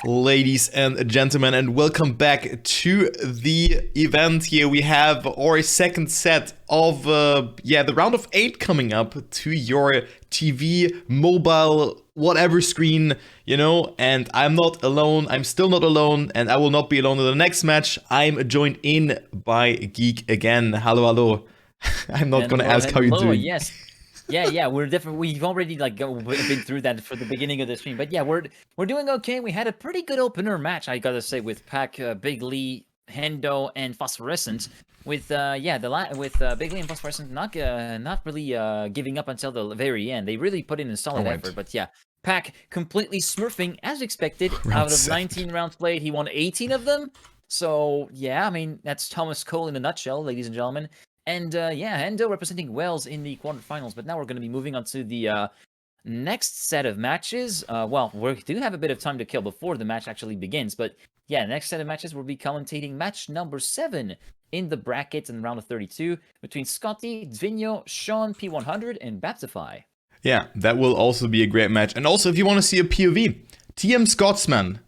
Ladies and gentlemen, and welcome back to the event. Here we have our second set of the round of 8 coming up to your TV, mobile, whatever screen, you know. And I'm not alone. I'm still not alone, and I will not be alone in the next match. I'm joined in by Geek again. Hello. I'm not gonna ask how you're doing. Yes. Yeah, we're different. We've already been through that for the beginning of the stream, but yeah, we're doing okay. We had a pretty good opener match, I gotta say, with Pack, Big Lee, Hendo, and Phosphorescent. With Big Lee and Phosphorescent not really giving up until the very end. They really put in a solid effort, but yeah, Pack completely smurfing as expected. Out of 19 rounds played, he won 18 of them. So yeah, I mean that's Thomas Cole in a nutshell, ladies and gentlemen. And Hendo representing Wales in the quarterfinals. But now we're going to be moving on to the next set of matches. We do have a bit of time to kill before the match actually begins. But yeah, next set of matches we'll be commentating match number 7 in the bracket in round of 32 between Scottie, DvinJo, Sean, P100, and Babz. Yeah, that will also be a great match. And also, if you want to see a POV, TM Scotsman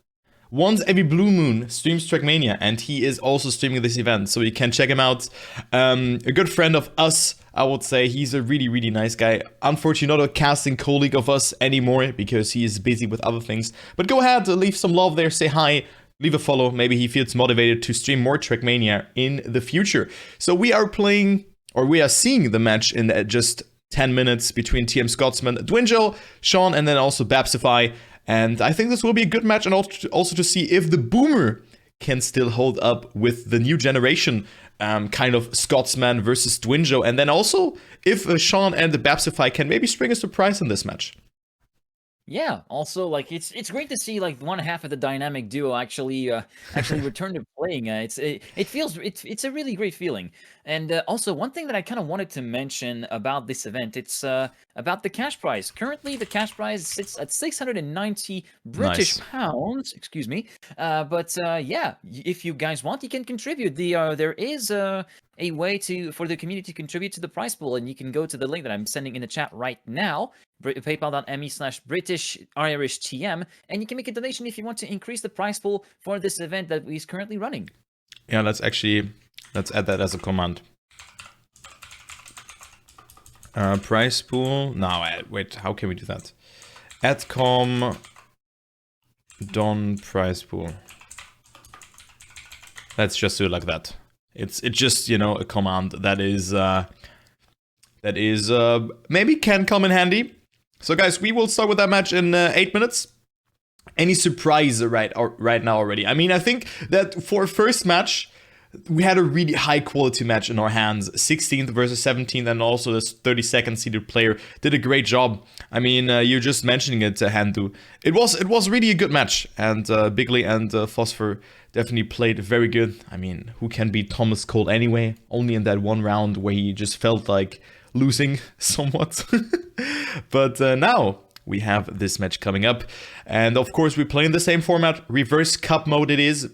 once every blue moon streams Trackmania, and he is also streaming this event, so you can check him out. A good friend of us, I would say. He's a really, really nice guy. Unfortunately, not a casting colleague of us anymore because he is busy with other things. But go ahead, leave some love there, say hi, leave a follow. Maybe he feels motivated to stream more Trackmania in the future. So we are seeing the match in just 10 minutes between TM Scotsman, DvinJo, Sean, and then also Babz. And I think this will be a good match, and also to see if the Boomer can still hold up with the new generation, kind of Scotsman versus DvinJo. And then also if Sean and the Babz can maybe spring a surprise in this match. Yeah, also it's great to see one half of the dynamic duo actually return to playing. It's a really great feeling. And also one thing that I kind of wanted to mention about this event, it's about the cash prize. Currently the cash prize sits at 690 British pounds, excuse me. Yeah, if you guys want, you can contribute. There is a way for the community to contribute to the prize pool, and you can go to the link that I'm sending in the chat right now, paypal.me/BritishIrishTM, and you can make a donation if you want to increase the prize pool for this event that is currently running. Yeah, let's add that as a command. Prize pool. No, wait, how can we do that? Adcom don prize pool. Let's just do it like that. It's just, you know, a command that is maybe can come in handy. So guys, we will start with that match in 8 minutes. Any surprise right now already? I mean, I think that for a first match, we had a really high quality match in our hands. 16th versus 17th, and also this 32nd seeded player did a great job. I mean, you're just mentioning it, Handu. It was really a good match, and Bigley and Phosphor definitely played very good. I mean, who can beat Thomas Cole anyway? Only in that one round where he just felt like losing somewhat. But now we have this match coming up, and of course we play in the same format. Reverse cup mode it is.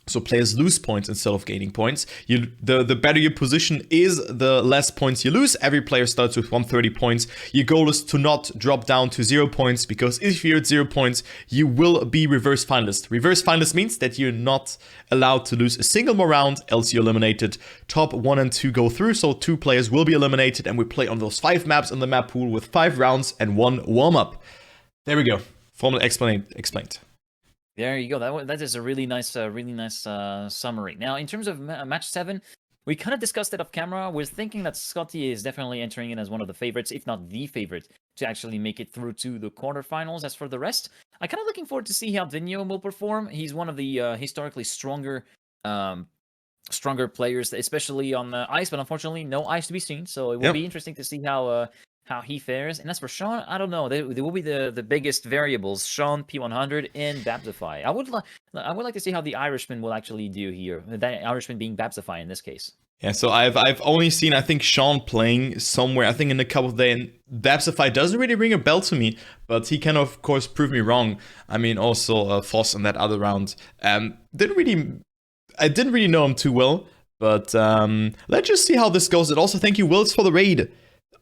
So players lose points instead of gaining points. The better your position is, the less points you lose. Every player starts with 130 points. Your goal is to not drop down to 0 points, because if you're at 0 points, you will be reverse finalist. Reverse finalist means that you're not allowed to lose a single more round, else you're eliminated. Top 1 and 2 go through, so 2 players will be eliminated, and we play on those 5 maps in the map pool with 5 rounds and 1 warm-up. There we go. Formula explained. There you go. That is a really nice summary. Now, in terms of match 7, we kind of discussed it off camera. We're thinking that Scottie is definitely entering in as one of the favorites, if not the favorite, to actually make it through to the quarterfinals. As for the rest, I'm kind of looking forward to see how DvinJo will perform. He's one of the historically stronger players, especially on the ice, but unfortunately, no ice to be seen. So it will be interesting to see how he fares. And as for Sean, I don't know. There will be the biggest variables: Sean, P100, and Babz. I would like to see how the Irishman will actually do here. The Irishman being Babz in this case. Yeah, so I've only seen, I think, Sean playing somewhere, I think in a couple of days, and Babz doesn't really ring a bell to me, but he can of course prove me wrong. I mean, also Foss in that other round I didn't really know him too well, but let's just see how this goes. And also thank you, Wills, for the raid.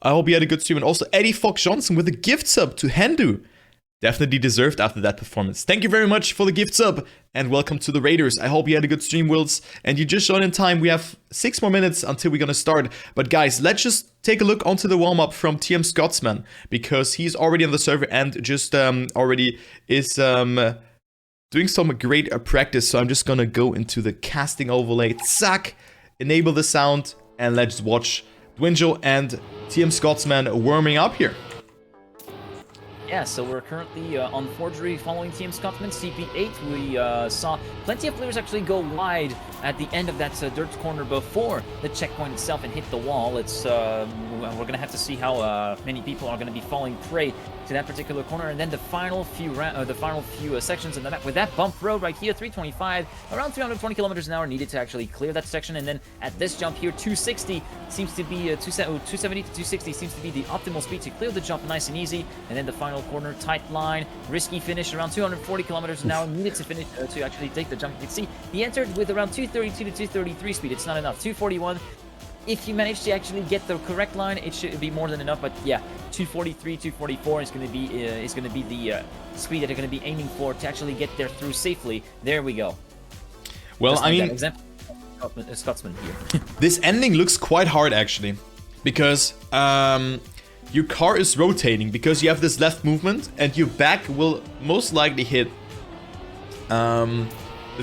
I hope you had a good stream. And also Eddie Fox Johnson with a gift sub to Hendu. definitely deserved after that performance. Thank you very much for the gift sub, and welcome to the Raiders. I hope you had a good stream, Wills, and you just joined in time. We have 6 more minutes until we're gonna start. But guys, let's just take a look onto the warm-up from TM Scotsman, because he's already on the server and just already is doing some great practice. So I'm just gonna go into the casting overlay, zack, enable the sound, and let's watch DvinJo and TM Scotsman warming up here. Yeah, so we're currently on Forgery following TM Scotsman, CP8. We saw plenty of players actually go wide at the end of that dirt corner before the checkpoint itself and hit the wall. It's we're going to have to see how many people are going to be falling prey to that particular corner. And then the final few sections in the map with that bump road right here, 325, around 320 kilometers an hour needed to actually clear that section. And then at this jump here, 260 seems to be 270 to 260 seems to be the optimal speed to clear the jump nice and easy. And then the final corner, tight line, risky finish around 240 kilometers an hour needed to finish to actually take the jump. You can see he entered with around 232 to 233 speed. It's not enough. 241. If you manage to actually get the correct line, it should be more than enough. But yeah, 243, 244 is going to be the speed that they're going to be aiming for to actually get there through safely. There we go. Well, just I mean, example, Scotsman here. This ending looks quite hard actually, because your car is rotating because you have this left movement, and your back will most likely hit the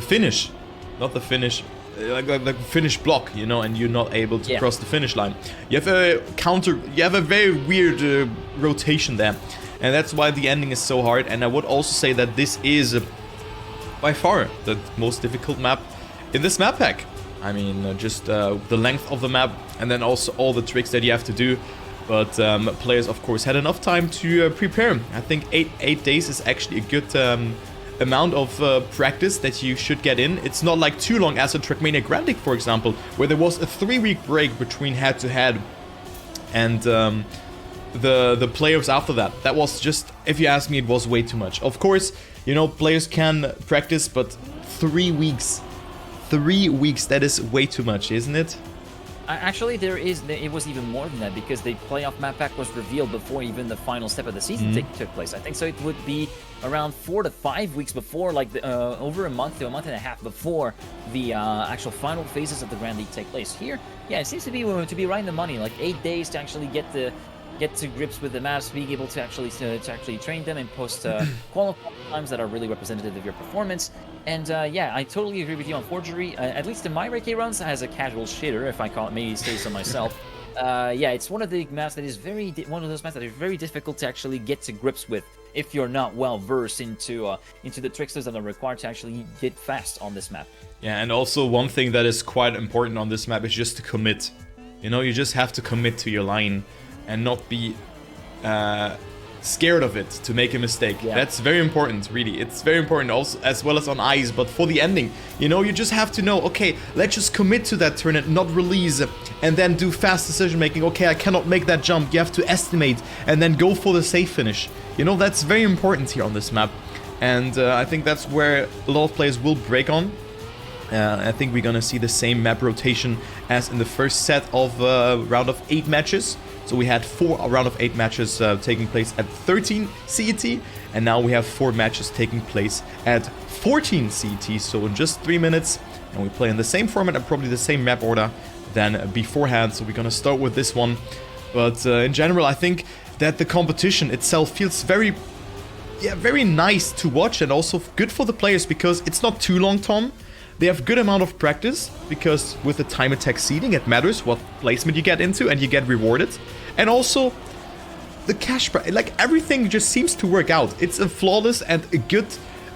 finish, not the finish. Like finish block, you know, and you're not able to cross the finish line. You have a very weird rotation there, and that's why the ending is so hard. And I would also say that this is by far the most difficult map in this map pack. I mean, just the length of the map, and then also all the tricks that you have to do. But players, of course, had enough time to prepare. I think 8 days is actually a good amount of practice that you should get in. It's not like too long as a Trackmania Grandic, for example, where there was a 3-week break between head-to-head and the players after that. That was just, if you ask me, it was way too much. Of course, you know, players can practice, but 3 weeks, that is way too much, isn't it? Actually, it was even more than that, because the playoff map pack was revealed before even the final step of the season took place. I think so. It would be around 4 to 5 weeks before, like over a month to a month and a half before the actual final phases of the Grand League take place. Here, yeah, it seems to be right in the money, like 8 days to actually get to grips with the maps, being able to actually train them and post qualifying times that are really representative of your performance. And yeah, I totally agree with you on Forgery. At least in my Reiki runs, as a casual shitter, if I call it, maybe say so myself. Yeah, it's one of the maps that is one of those maps that are very difficult to actually get to grips with if you're not well versed into the tricksters that are required to actually get fast on this map. Yeah, and also one thing that is quite important on this map is just to commit. You know, you just have to commit to your line and not be scared of it to make a mistake. Yeah. That's very important, really. It's very important also, as well as on ice. But for the ending, you know, you just have to know, okay, let's just commit to that turn and not release, and then do fast decision making. Okay, I cannot make that jump. You have to estimate and then go for the safe finish. You know, that's very important here on this map, and I think that's where a lot of players will break on. I think we're gonna see the same map rotation as in the first set of round of 8 matches. So we had 4 round of 8 matches taking place at 13 CET, and now we have 4 matches taking place at 14 CET. So in just 3 minutes, and we play in the same format and probably the same map order than beforehand. So we're gonna start with this one. But in general, I think that the competition itself feels very nice to watch, and also good for the players because it's not too long, Tom. They have good amount of practice, because with the time attack seeding, it matters what placement you get into and you get rewarded. And also, the cash prize, like everything just seems to work out. It's a flawless and a good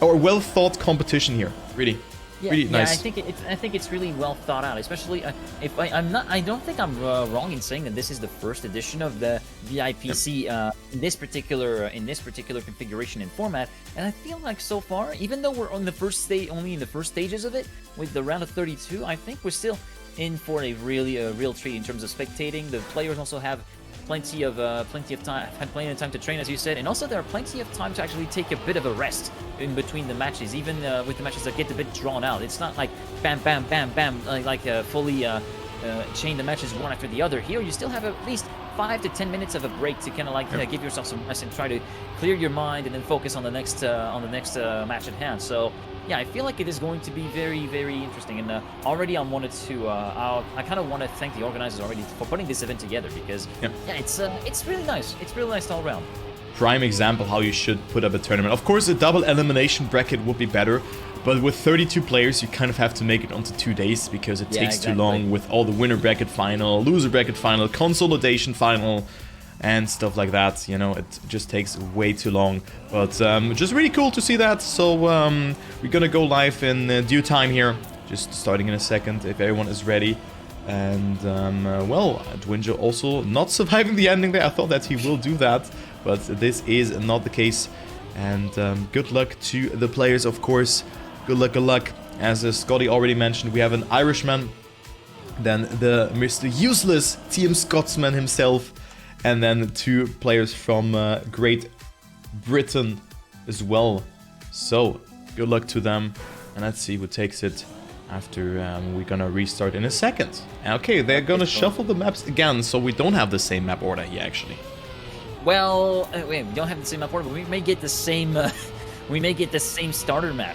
or well thought competition here. Really. Yeah, really nice. I think it's really well thought out. Especially if I don't think I'm wrong in saying that this is the first edition of the BIPC in this particular configuration and format. And I feel like so far, even though we're on the only in the first stages of it with the round of 32, I think we're still in for a real treat in terms of spectating. The players also have plenty of time to train, as you said, and also there are plenty of time to actually take a bit of a rest in between the matches, even with the matches that get a bit drawn out. It's not like bam, bam, bam, bam, fully chain the matches one after the other. Here you still have at least 5 to 10 minutes of a break to kind of like give yourself some rest and try to clear your mind and then focus on the next match at hand. So yeah, I feel like it is going to be very, very interesting. And already I kind of want to thank the organizers already for putting this event together, because it's really nice. It's really nice all around. Prime example how you should put up a tournament. Of course, a double elimination bracket would be better, but with 32 players, you kind of have to make it onto 2 days, because it takes too long with all the winner bracket final, loser bracket final, consolidation final, and stuff like that. You know, it just takes way too long. But just really cool to see that. So we're gonna go live in due time here, just starting in a second if everyone is ready. And well, DvinJo also not surviving the ending there. I thought that he will do that, but this is not the case. And good luck to the players, of course. Good luck. As Scottie already mentioned, we have an Irishman, then the Mr. Useless Team Scotsman himself, and then 2 players from Great Britain as well. So good luck to them, and let's see who takes it after we're gonna restart in a second. Okay, they're gonna shuffle the maps again, so we don't have the same map order here actually. Well, wait, we don't have the same map order, but we may get the same. We may get the same starter map.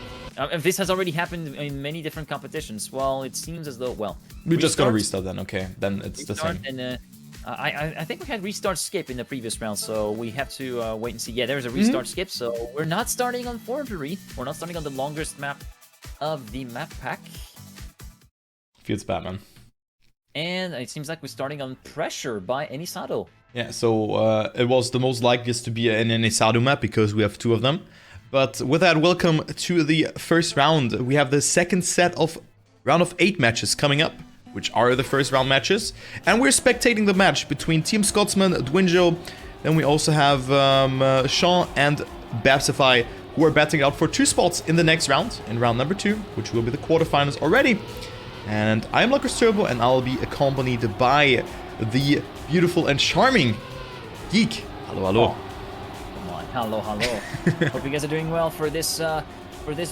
If this has already happened in many different competitions, well, it seems as though, well... We're just gonna restart then, okay. Then it's the same. And, I think we had restart skip in the previous round, so we have to wait and see. Yeah, there's a restart skip, so we're not starting on Forgery. We're not starting on the longest map of the map pack. Feels bad, man. And it seems like we're starting on Pressure by Enisado. Yeah, so it was the most likeliest to be an Enisado map, because we have 2 of them. But with that, welcome to the first round. We have the second set of round of 8 matches coming up, which are the first round matches. And we're spectating the match between Team Scotsman, DvinJo. Then we also have Sean and Babz, who are battling out for 2 spots in the next round, in round number 2, which will be the quarterfinals already. And I'm LuckersTurbo, and I'll be accompanied by the beautiful and charming Geek. Hello, hello. Hello. Hope you guys are doing well for this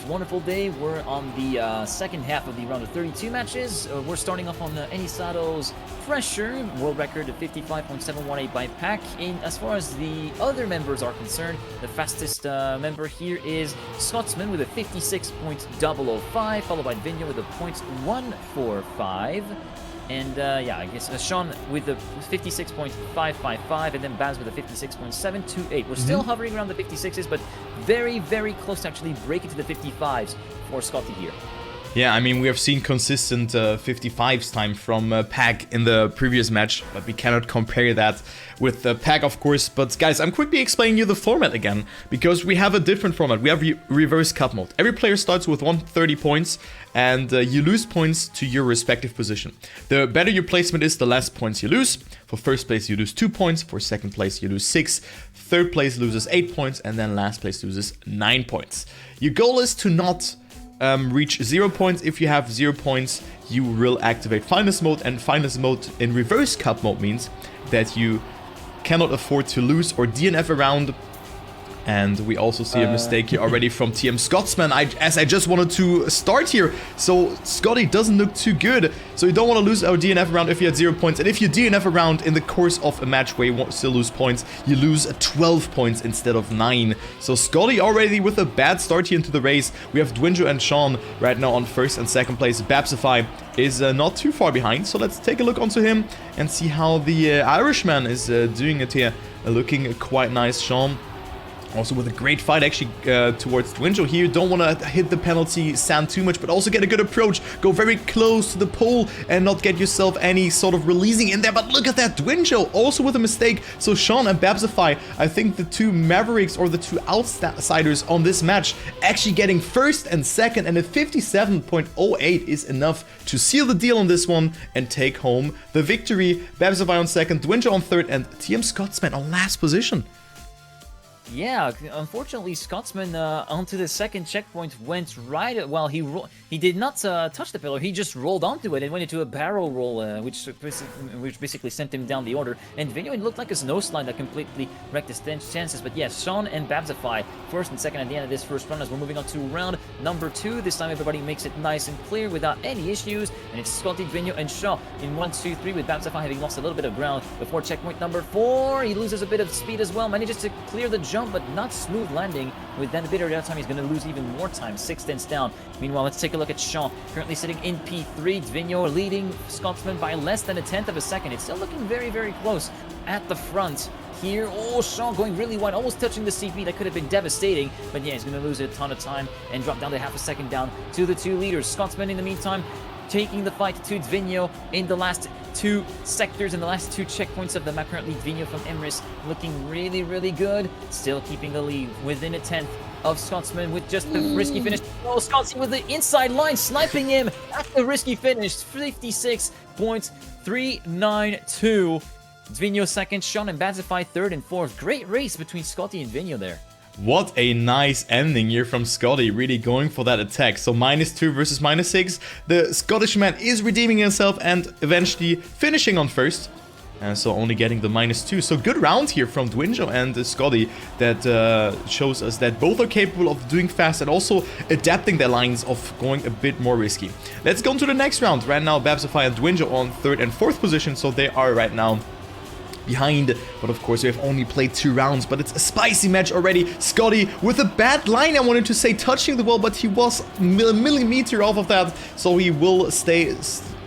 wonderful day. We're on the second half of the round of 32 matches. We're starting off on Enisado's Pressure, world record of 55.718 by pack. As far as the other members are concerned, the fastest member here is Scotsman with a 56.005, followed by DvinJo with a .145. And yeah, I guess Sean with the 56.555, and then Babz with the 56.728. We're still hovering around the 56s, but very, very close to actually breaking to the 55s for Scottie here. Yeah, I mean, we have seen consistent 55s time from Pack in the previous match, but we cannot compare that with Pack, of course. But guys, I'm quickly explaining you the format again, because we have a different format. We have reverse cup mode. Every player starts with 130 points, and you lose points to your respective position. The better your placement is, the less points you lose. For first place, you lose 2 points. For second place, you lose 6. Third place loses 8 points, and then last place loses 9 points. Your goal is to not reach 0 points. If you have 0 points, you will activate finals mode, and finals mode in reverse cup mode means that you cannot afford to lose or DNF a round. And we also see a mistake here already from TM Scotsman, as I just wanted to start here. So Scottie doesn't look too good. So you don't want to lose our DNF round if you had 0 points. And if you DNF a round in the course of a match where you want to still lose points, you lose 12 points instead of 9. So Scottie already with a bad start here into the race. We have DvinJo and Sean right now on first and second place. Babz is not too far behind. So let's take a look onto him and see how the Irishman is doing it here. Looking quite nice, Sean. Also with a great fight actually towards DvinJo here. Don't want to hit the penalty sand too much, but also get a good approach. Go very close to the pole and not get yourself any sort of releasing in there. But look at that, DvinJo also with a mistake. So Sean and Babz, I think the 2 mavericks or the 2 outsiders on this match, actually getting first and second, and a 57.08 is enough to seal the deal on this one and take home the victory. Babz on second, DvinJo on third, and TM Scotsman on last position. Yeah, unfortunately, Scotsman onto the second checkpoint went right. Well, he did not touch the pillar. He just rolled onto it and went into a barrel roll, which basically sent him down the order. And DvinJo, it looked like a snow slide that completely wrecked his chances. But yeah, Sean and Babzify first and second at the end of this first run as we're moving on to round number 2. This time everybody makes it nice and clear without any issues. And it's Scottie, DvinJo, and Sean in 1, 2, 3 with Babzify having lost a little bit of ground before checkpoint number 4. He loses a bit of speed as well, manages to clear the jump, but not smooth landing. With then a bit of that time, he's going to lose even more time. 6 tenths down. Meanwhile, let's take a look at Sean, currently sitting in P3. DvinJo leading Scotsman by less than a tenth of a second. It's still looking very, very close at the front here. Oh, Sean going really wide, almost touching the CP. That could have been devastating, but yeah, he's going to lose a ton of time and drop down to half a second down to the 2 leaders. Scotsman, in the meantime, taking the fight to DvinJo in the last 2 sectors and the last 2 checkpoints of the map. Currently, DvinJo from Emrys looking really, really good. Still keeping the lead within a tenth of Scotsman with just the risky finish. Oh, Scottie with the inside line, sniping him at the risky finish. 56.392. DvinJo second, Sean and Babzify third and fourth. Great race between Scottie and DvinJo there. What a nice ending here from Scottie, really going for that attack. So -2 versus -6. The Scottish man is redeeming himself and eventually finishing on first. And so only getting the -2. So good round here from DvinJo and Scottie that shows us that both are capable of doing fast and also adapting their lines of going a bit more risky. Let's go into the next round. Right now, Babzify and DvinJo on 3rd and 4th position. So they are right now behind, but of course we have only played 2 rounds, but it's a spicy match already. Scottie with a bad line, I wanted to say touching the wall, but he was a millimeter off of that, so he will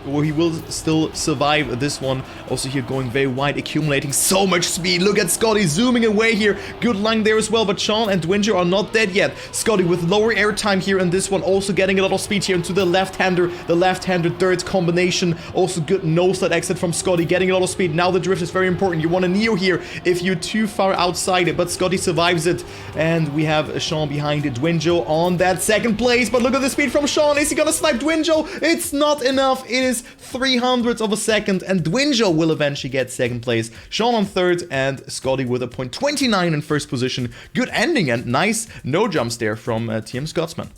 he will still survive this one. Also here going very wide, accumulating so much speed. Look at Scottie zooming away here. Good line there as well, but Sean and DvinJo are not dead yet. Scottie with lower air time here in this one, also getting a lot of speed here into the left-hander. The left-hander dirt combination. Also good nose-slide exit from Scottie, getting a lot of speed. Now the drift is very important. You want a Neo here if you're too far outside it, but Scottie survives it. And we have Sean behind DvinJo on that 2nd place. But look at the speed from Sean. Is he gonna snipe DvinJo? It's not enough. It is 300ths of a second, and DvinJo will eventually get 2nd place. Sean on 3rd, and Scottie with a .29 in 1st position. Good ending and nice no jumps there from Team Scotsman.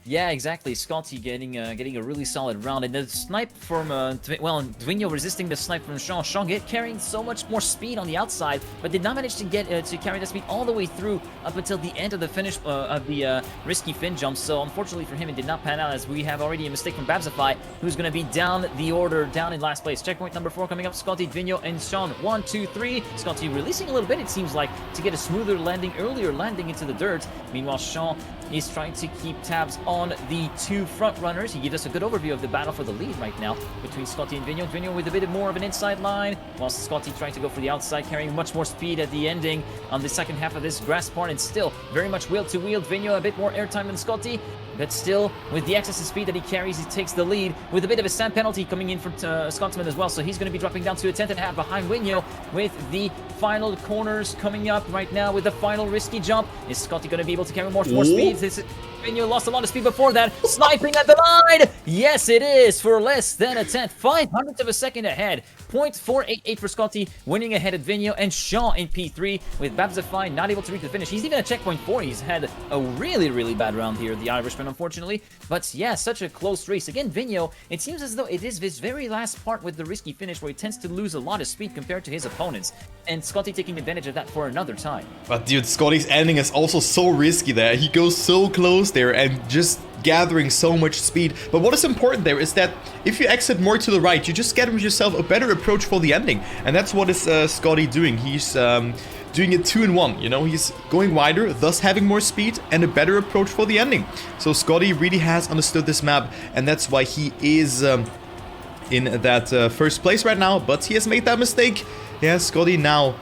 Yeah, exactly. Scottie getting a really solid round, and the snipe from DvinJo resisting the snipe from Sean. Sean carrying so much more speed on the outside, but did not manage to get to carry that speed all the way through up until the end of the finish of the risky fin jump. So unfortunately for him, it did not pan out, as we have already a mistake from Babzify, who's going to be down the order, down in last place. Checkpoint number 4 coming up. Scottie, DvinJo, and Sean. 1, 2, 3. Scottie releasing a little bit, it seems like, to get a smoother landing, earlier landing into the dirt. Meanwhile, Sean is trying to keep tabs on the 2 front runners. He gives us a good overview of the battle for the lead right now between Scottie and DvinJo. DvinJo with a bit more of an inside line, whilst Scottie trying to go for the outside, carrying much more speed at the ending on the second half of this grass part, and still very much wheel to wheel. DvinJo a bit more airtime than Scottie, but still with the excess speed that he carries, he takes the lead with a bit of a sand penalty coming in from Scotsman as well. So he's going to be dropping down to a 10th and a half behind DvinJo with the final corners coming up right now with the final risky jump. Is Scottie going to be able to carry more speed? DvinJo lost a lot of speed before that. Sniping at the line! Yes, it is, for less than a tenth. 500th of a second ahead. 0.488 for Scottie, winning ahead of DvinJo, and Sean in P3 with Babzify not able to reach the finish. He's even at checkpoint 4. He's had a really, really bad round here, the Irishman, unfortunately. But yeah, such a close race. Again, DvinJo, it seems as though it is this very last part with the risky finish where he tends to lose a lot of speed compared to his opponents. And Scottie taking advantage of that for another time. But dude, Scottie's ending is also so risky there. He goes so close there and just gathering so much speed. But what is important there is that if you exit more to the right, you just get yourself a better approach for the ending. And that's what is Scottie doing. He's doing it 2-in-1, you know, he's going wider, thus having more speed and a better approach for the ending. So Scottie really has understood this map, and that's why he is in that 1st place right now. But he has made that mistake. Yeah, Scottie now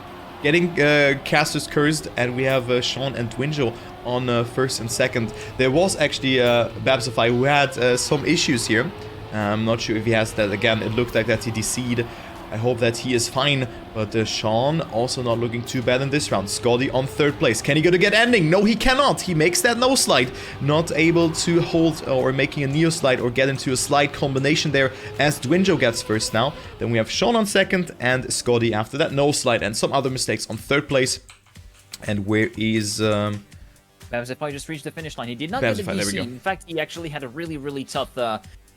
getting casters cursed, and we have Sean and DvinJo on 1st and 2nd. There was actually Babzify who had some issues here. I'm not sure if he has that again. It looked like that he DC'd. I hope that he is fine, but Sean also not looking too bad in this round. Scottie on 3rd place. Can he go to get ending? No, he cannot. He makes that no slide. Not able to hold or making a neo slide or get into a slide combination there, as DvinJo gets 1st now. Then we have Sean on 2nd and Scottie after that no slide and some other mistakes on 3rd place. And where is... Babz just reached the finish line. He did not get the DC. In fact, he actually had a really tough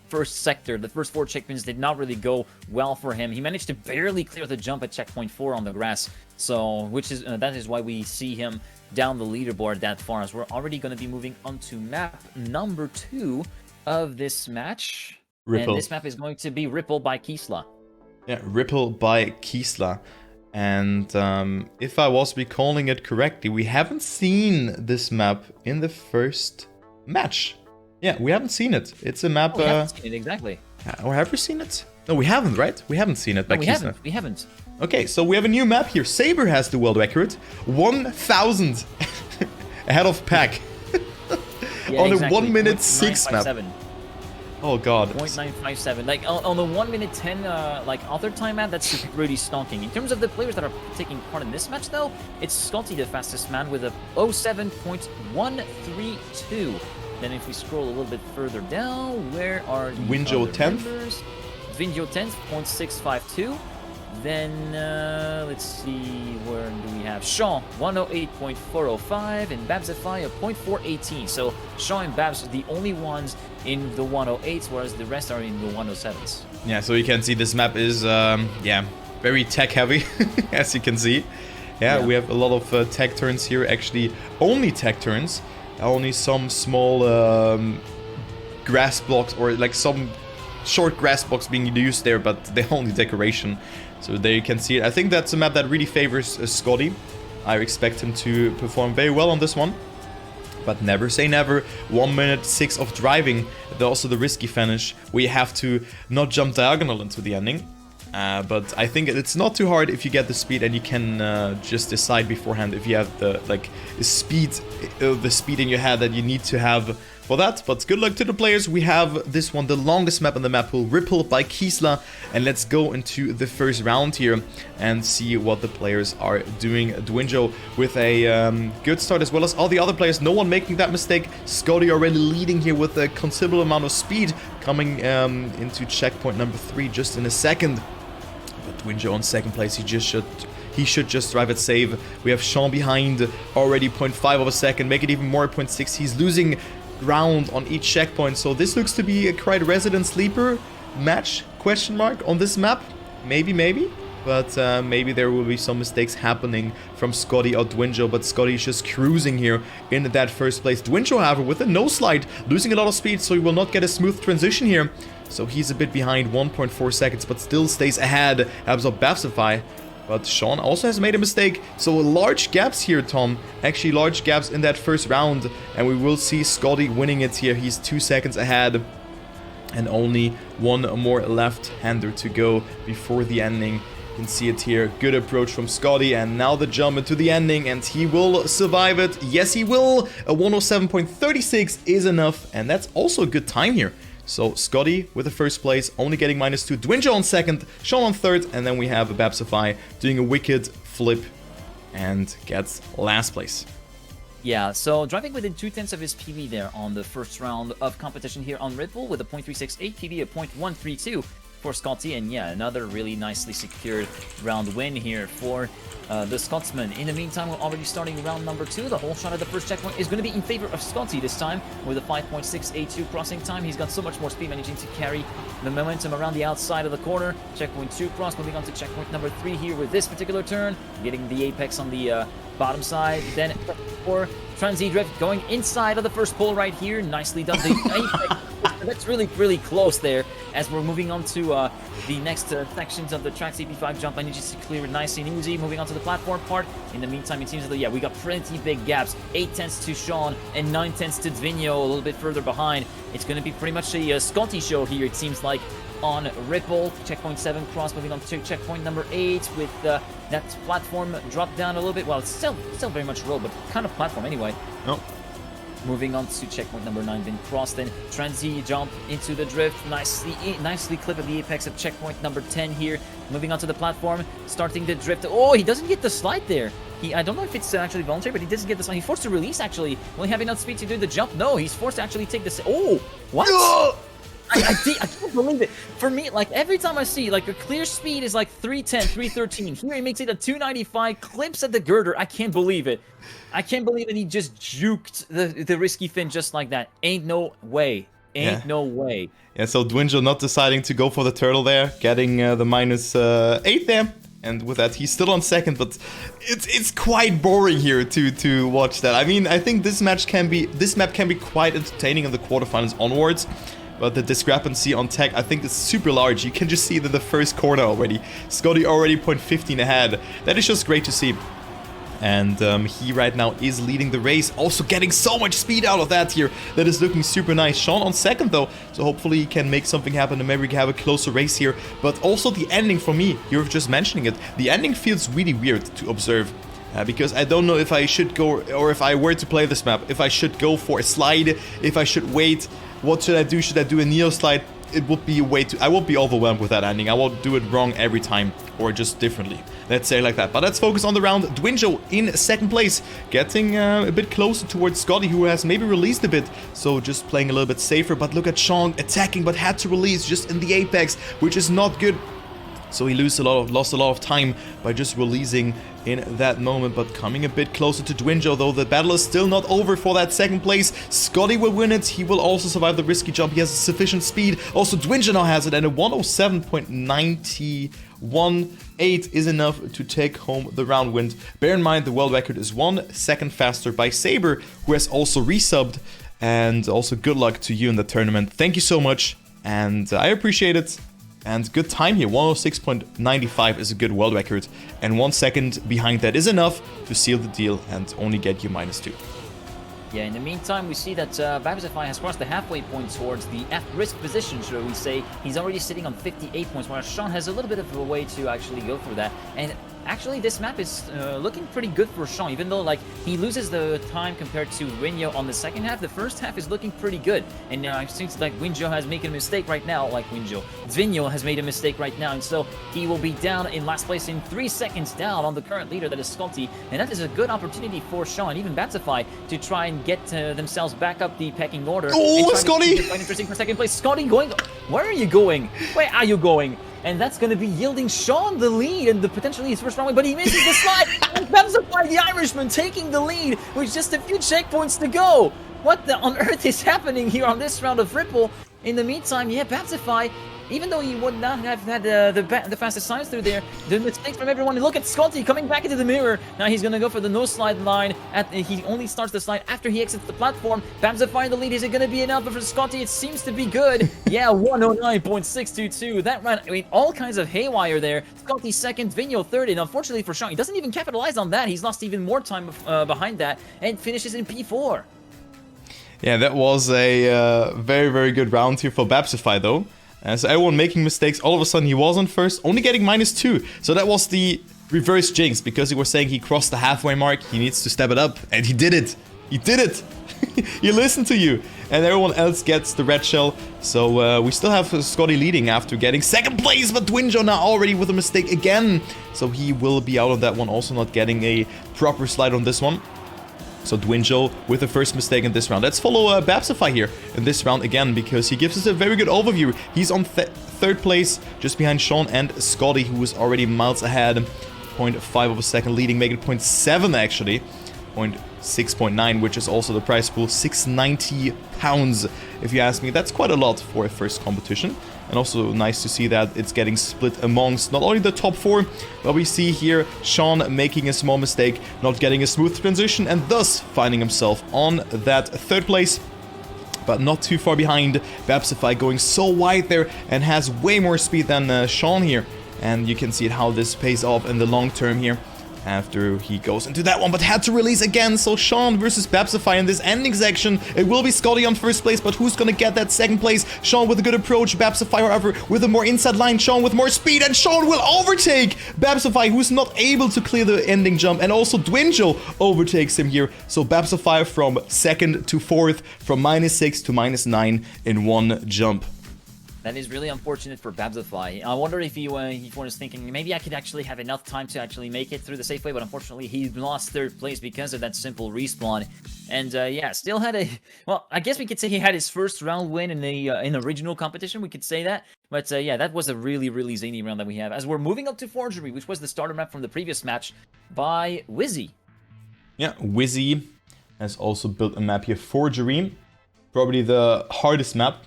first sector. The first 4 checkpoints did not really go well for him. He managed to barely clear the jump at checkpoint 4 on the grass. So, which is that is why we see him down the leaderboard that far, as we're already going to be moving on to map number 2 of this match. Ripple. And this map is going to be Ripple by Kisla. Yeah, Ripple by Kisla. And if I was recalling it correctly, we haven't seen this map in the first match. Yeah, we haven't seen it. It's a map... we haven't seen it, exactly. Or have we seen it? No, we haven't, right? We haven't seen it by Kisla. We haven't. Okay, so we have a new map here. Saber has the world record. 1,000 ahead of Pack. Yeah, on exactly. a 1 minute 6 map. Oh god. 0.957. Like on the 1 minute 10 like author time map, that's really stonking. In terms of the players that are taking part in this match though, it's Scottie, the fastest man, with a 07.132. Then if we scroll a little bit further down, where are the DvinJo 10th? DvinJo 10th, 0.652. Then, let's see, where do we have Sean, 108.405, and Babz of 0.418. So, Sean and Babz are the only ones in the 108s, whereas the rest are in the 107s. Yeah, so you can see this map is, yeah, very tech heavy, as you can see. Yeah, we have a lot of tech turns here, actually only tech turns. Only some small grass blocks, or like some short grass blocks being used there, but they're only decoration. So there you can see it. I think that's a map that really favors Scottie. I expect him to perform very well on this one. But never say never. 1 minute 6 of driving. Also the risky finish, where you have to not jump diagonal into the ending. But I think it's not too hard if you get the speed, and you can just decide beforehand if you have the speed in your head that you need to have for that. But good luck to the players. We have this one, the longest map on the map pool, Ripple by Kisla, and let's go into the first round here and see what the players are doing. DvinJo with a good start, as well as all the other players. No one making that mistake. Scottie already leading here with a considerable amount of speed, coming into checkpoint number 3 just in a second. But DvinJo on second place, he should just drive it safe. We have Sean behind, already 0.5 of a second, make it even more, 0.6. He's losing ground on each checkpoint, so this looks to be a quite resident sleeper match, question mark, on this map. Maybe, but maybe there will be some mistakes happening from Scottie or DvinJo, but Scottie is just cruising here in that first place. DvinJo, however, with a no slide, losing a lot of speed, so he will not get a smooth transition here. So he's a bit behind, 1.4 seconds, but still stays ahead of Babz. But Sean also has made a mistake, so large gaps here, Tom. Actually, large gaps in that first round, and we will see Scottie winning it here. He's 2 seconds ahead, and only one more left-hander to go before the ending. You can see it here. Good approach from Scottie, and now the jump into the ending, and he will survive it. Yes, he will. A 107.36 is enough, and that's also a good time here. So Scottie with the first place, only getting -2. DvinJo on second, Sean on third, and then we have Babz doing a wicked flip and gets last place. Yeah, so driving within 2/10 of his PB there on the first round of competition here on Red Bull, with a 0.368 PB, a 0.132 for Scottie, and yeah, another really nicely secured round win here for the Scotsman. In the meantime, we're already starting round number 2. The whole shot at the first checkpoint is going to be in favor of Scottie this time, with a 5.682 crossing time. He's got so much more speed, managing to carry the momentum around the outside of the corner. Checkpoint 2 cross, moving on to checkpoint number 3 here with this particular turn, getting the apex on the bottom side. Then 4 Transy drift going inside of the first pole right here. Nicely done. The apex. That's really close there, as we're moving on to the next sections of the track. CP5 jump manages to clear it nice and easy. Moving on to the platform part. In the meantime, it seems that, yeah, we got pretty big gaps. 8/10 to Sean and 9/10 to DvinJo, a little bit further behind. It's going to be pretty much a Scottie show here, it seems like, on Ripple. Checkpoint 7 cross, moving on to checkpoint number 8 with that platform drop down a little bit. Well, it's still very much road, but kind of platform anyway. Oh. Moving on to checkpoint number 9, then cross, then Transy jump into the drift, nicely clip at the apex of checkpoint number 10 here. Moving on to the platform, starting the drift. Oh, he doesn't get the slide there. I don't know if it's actually voluntary, but he doesn't get the slide. He's forced to release, actually. Will he have enough speed to do the jump? No, he's forced to actually take this. Oh, what? I can't believe it. For me, like every time I see like a clear speed is like 310, 313. Here he makes it a 295, clips at the girder. I can't believe it. I can't believe that he just juked the risky fin just like that. Ain't no way. Ain't no way. Yeah, so DvinJo not deciding to go for the turtle there, getting the -8 there. And with that, he's still on second, but it's quite boring here to watch that. I mean, I think this map can be quite entertaining in the quarterfinals onwards. But the discrepancy on tech, I think, is super large. You can just see it in the first corner already. Scottie already 0.15 ahead. That is just great to see. And he right now is leading the race. Also getting so much speed out of that here. That is looking super nice. Sean on second though. So hopefully he can make something happen and maybe we can have a closer race here. But also the ending for me, you're just mentioning it. The ending feels really weird to observe. Because I don't know if I should go, or if I were to play this map, if I should go for a slide, if I should wait. What should I do? Should I do a neo slide? It would be way too... I won't be overwhelmed with that ending. I won't do it wrong every time, or just differently. Let's say like that. But let's focus on the round. DvinJo in second place, getting a bit closer towards Scottie, who has maybe released a bit. So just playing a little bit safer. But look at Sean attacking, but had to release just in the apex, which is not good. So he lost a lot of time by just releasing in that moment, but coming a bit closer to DvinJo, though the battle is still not over for that second place. Scottie will win it. He will also survive the risky jump. He has sufficient speed. Also, DvinJo now has it, and a 107.918 is enough to take home the round win. Bear in mind, the world record is 1 second faster by Saber, who has also resubbed. And also good luck to you in the tournament. Thank you so much, and I appreciate it. And good time here, 106.95 is a good world record, and 1 second behind that is enough to seal the deal and only get you -2. Yeah, in the meantime, we see that Babz has crossed the halfway point towards the at-risk position, shall we say. He's already sitting on 58 points, while Sean has a little bit of a way to actually go through that. And actually, this map is looking pretty good for Sean, even though like he loses the time compared to DvinJo on the second half. The first half is looking pretty good, and it seems like DvinJo has made a mistake right now. DvinJo has made a mistake right now, and so he will be down in last place in 3 seconds down on the current leader, that is Scottie, and that is a good opportunity for Sean, even Babz, to try and get themselves back up the pecking order. Oh, Scottie! Quite interesting for second place. Scottie going. Where are you going? Where are you going? And that's going to be yielding Sean the lead and potentially his first round win, but he misses the slide. And Babz, the Irishman, taking the lead with just a few checkpoints to go. What on earth is happening here on this round of Ripple? In the meantime, yeah, Babz, even though he would not have had the fastest times through there, the mistakes from everyone. Look at Scottie coming back into the mirror. Now he's going to go for the no slide line. He only starts the slide after he exits the platform. Babz the lead. Is it going to be enough? But for Scottie, it seems to be good. Yeah, 109.622. That ran, I mean, all kinds of haywire there. Scottie second, DvinJo third. And unfortunately for Sean, he doesn't even capitalize on that. He's lost even more time behind that and finishes in P4. Yeah, that was a very, very good round here for Babz though. So everyone making mistakes, all of a sudden he was on first, only getting -2. So that was the reverse jinx, because he was saying he crossed the halfway mark, he needs to step it up, and he did it. He did it. He listened to you. And everyone else gets the red shell. So we still have Scottie leading after getting second place, but DvinJo now already with a mistake again. So he will be out of that one, also not getting a proper slide on this one. So DvinJo with the first mistake in this round. Let's follow Babz here in this round again, because he gives us a very good overview. He's on third place, just behind Sean and Scottie, who is already miles ahead. 0.5 of a second leading, make it 0.7 actually. 0.6.9, which is also the prize pool. 690 pounds, if you ask me. That's quite a lot for a first competition. And also nice to see that it's getting split amongst not only the top 4, but we see here Sean making a small mistake, not getting a smooth transition, and thus finding himself on that third place. But not too far behind. Babz going so wide there and has way more speed than Sean here. And you can see how this pays off in the long term here. After he goes into that one, but had to release again. So Sean versus Babz in this ending section. It will be Scottie on first place, but who's gonna get that second place? Sean with a good approach, Babz, however, with a more inside line. Sean with more speed, and Sean will overtake Babz, who's not able to clear the ending jump, and also DvinJo overtakes him here. So Babz from second to fourth, from -6 to -9 in one jump. That is really unfortunate for Babzify. I wonder if he was thinking, maybe I could actually have enough time to actually make it through the safe way, but unfortunately he lost 3rd place because of that simple respawn. And yeah, still had a... Well, I guess we could say he had his first round win in the regional competition, we could say that. But yeah, that was a really, really zany round that we have. As we're moving up to Forgery, which was the starter map from the previous match by Wizzy. Yeah, Wizzy has also built a map here, Forgery. Probably the hardest map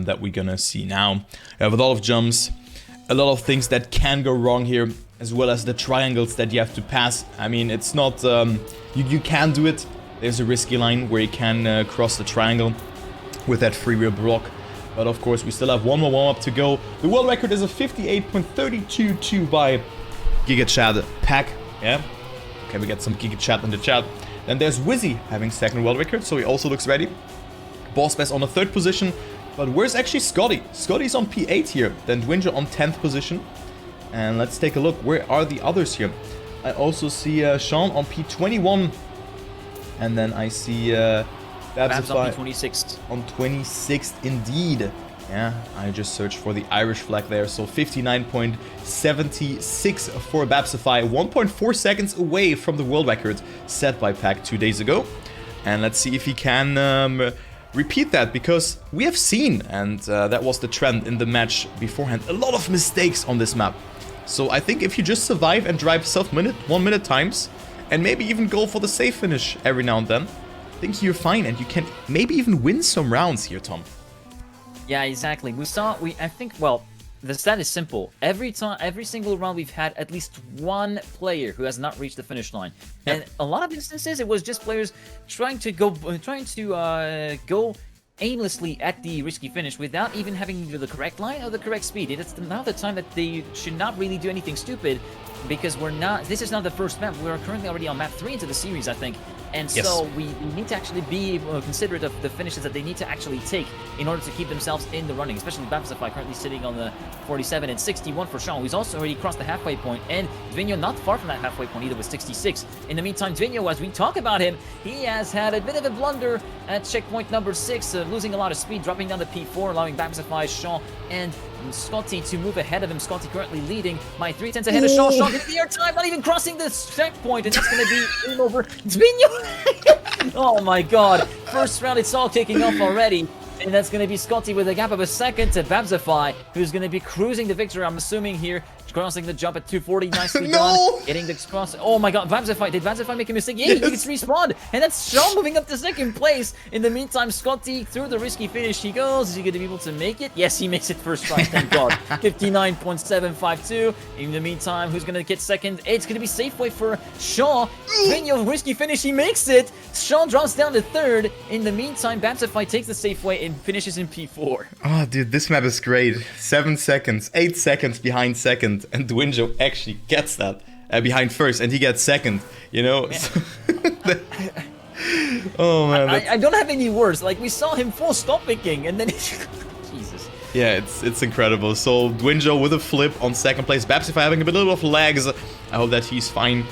that we're gonna see now. With a lot of jumps, a lot of things that can go wrong here, as well as the triangles that you have to pass. I mean, it's not... you can do it. There's a risky line where you can cross the triangle with that free wheel block. But of course, we still have one more warm-up to go. The world record is a 58.322 by GigaChat Pack. Yeah? Okay, we got some GigaChat in the chat. Then there's Wizzy having 2nd world record, so he also looks ready. BossBest on the 3rd position. But where's actually Scottie? Scottie's on P8 here. Then DvinJo on 10th position. And let's take a look. Where are the others here? I also see Sean on P21. And then I see Babz on P26. On 26th indeed. Yeah, I just searched for the Irish flag there. So 59.76 for Babzify. 1.4 seconds away from the world record set by Pack 2 days ago. And let's see if he can repeat that, because we have seen, and that was the trend in the match beforehand, a lot of mistakes on this map. So I think if you just survive and drive self 1 minute times, and maybe even go for the safe finish every now and then, I think you're fine, and you can maybe even win some rounds here, Tom. Yeah, exactly. I think, well, the stat is simple. Every single round we've had at least one player who has not reached the finish line. Yep. And a lot of instances it was just players trying to go aimlessly at the risky finish without even having either the correct line or the correct speed. It's now the time that they should not really do anything stupid, because this is not the first map. We're currently already on map 3 into the series, I think. And yes. So we need to actually be considerate of the finishes that they need to actually take in order to keep themselves in the running, especially Babzify currently sitting on the 47 and 61 for Sean, who's also already crossed the halfway point, and DvinJo not far from that halfway point either with 66. In the meantime, DvinJo, as we talk about him, he has had a bit of a blunder at checkpoint number 6, losing a lot of speed, dropping down to P4, allowing Babzify, Sean, and Scottie to move ahead of him. Scottie currently leading by 3/10 ahead of Sean. Sean getting the air time, not even crossing the checkpoint, and that's going to be game over. DvinJo! Oh my god. First round, it's all kicking off already. And that's going to be Scottie with a gap of a second to Babzify, who's going to be cruising the victory, I'm assuming here. Crossing the jump at 240, nicely done. Getting the cross. Oh my god, Babzify. Did Babzify make a mistake? Yeah, he gets respawned. And that's Sean moving up to 2nd place. In the meantime, Scottie, through the risky finish he goes. Is he going to be able to make it? Yes, he makes it first try, thank god. 59.752. In the meantime, who's going to get 2nd? It's going to be Safeway for Sean. DvinJo, risky finish, he makes it. Sean drops down to 3rd. In the meantime, Babzify takes the Safeway and finishes in P4. Oh, dude, this map is great. 7 seconds, 8 seconds behind 2nd. And DvinJo actually gets that behind 1st, and he gets 2nd, you know? Oh man. I don't have any words. Like, we saw him full stop picking, and then Jesus. Yeah, it's incredible. So DvinJo with a flip on 2nd place. Babzify having a bit of lags. I hope that he's fine